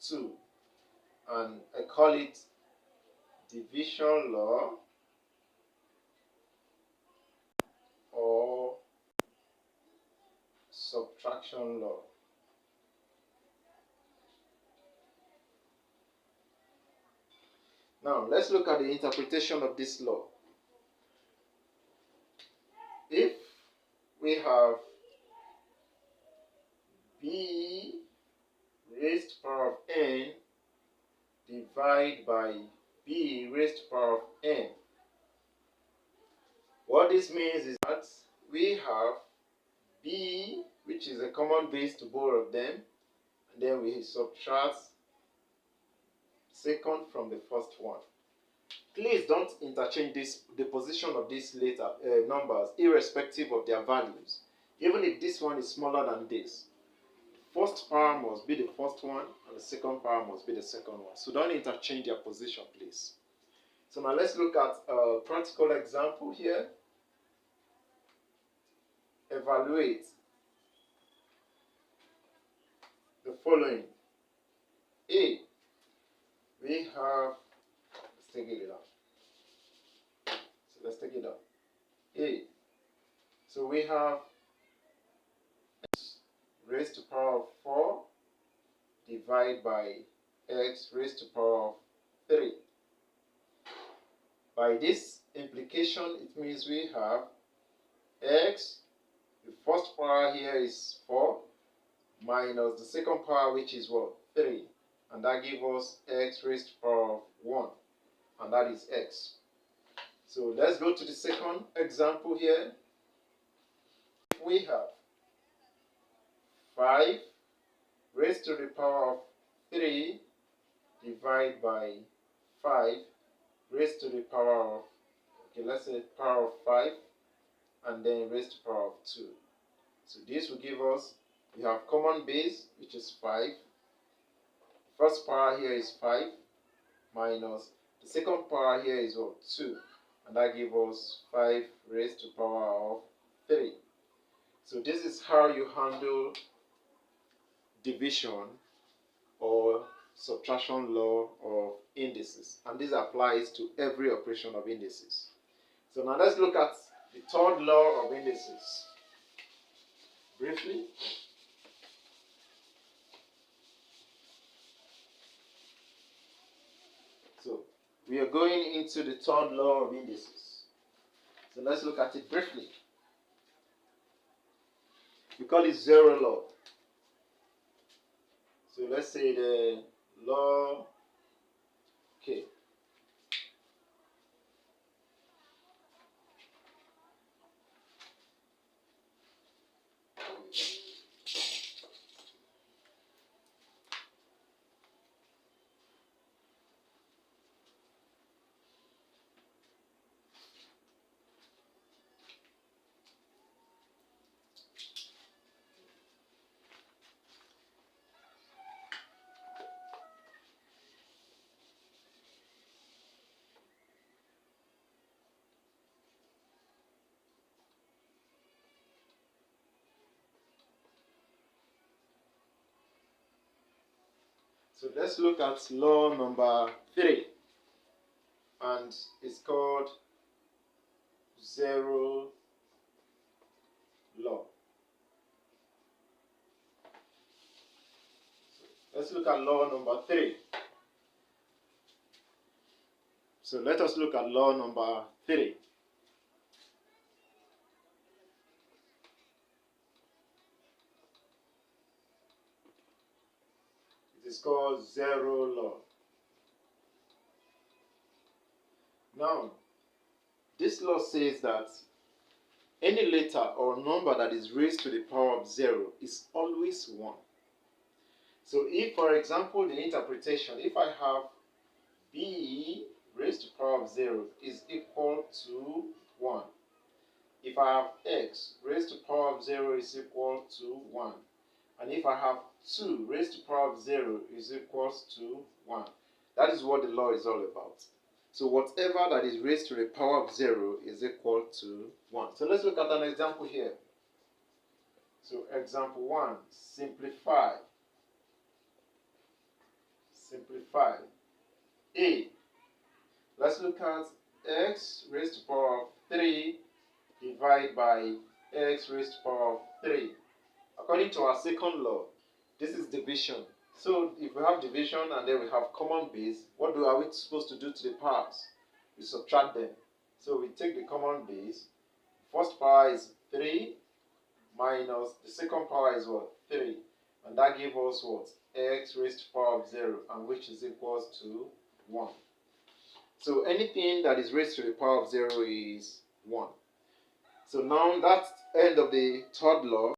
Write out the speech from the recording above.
2, and I call it division law or subtraction law. Now let's look at the interpretation of this law. If we have b raised to the power of n divided by b raised to the power of n, what this means is that we have b, which is a common base to both of them, and then we subtract second from the first one. Please don't interchange the position of these later numbers irrespective of their values. Even if this one is smaller than this, first power must be the first one and the second power must be the second one. So don't interchange their position, please. So now let's look at a practical example here. Evaluate the following. A, we have, let's take it out. So let's take it out. A, so we have x raised to the power of 4 divided by x raised to the power of 3. By this implication, it means we have x, the first power here is 4, minus the second power, which is what? 3. And that gives us x raised to the power of 1. And that is x. So let's go to the second example here. We have 5 raised to the power of 3 divided by 5 raised to the power of, okay, let's say power of 5, and then raised to the power of 2. So this will give us, we have common base, which is 5. First power here is 5, minus the second power here is what? 2. And that gives us 5 raised to the power of 3. So this is how you handle division or subtraction law of indices. And this applies to every operation of indices. So now let's look at the third law of indices briefly. So we are going into the third law of indices. So let's look at it briefly. We call it zero law. So let's say the law K. So let's look at law number 3, and it's called zero law. So let's look at law number 3. So let us look at law number 3. It is called zero law. Now, this law says that any letter or number that is raised to the power of 0 is always 1. So if, for example, the interpretation, if I have b raised to the power of 0 is equal to 1. If I have x raised to the power of 0 is equal to 1. And if I have 2 raised to the power of 0 is equals to 1. That is what the law is all about. So whatever that is raised to the power of 0 is equal to 1. So let's look at an example here. So example 1, simplify Simplify. A. Let's look at x raised to the power of 3 divided by x raised to the power of 3. According to our second law, this is division. So if we have division and then we have common base, what are we supposed to do to the powers? We subtract them. So we take the common base. First power is 3 minus the second power is what? 3. And that gives us what? X raised to the power of 0, and which is equals to 1. So anything that is raised to the power of 0 is 1. So now that's end of the third law.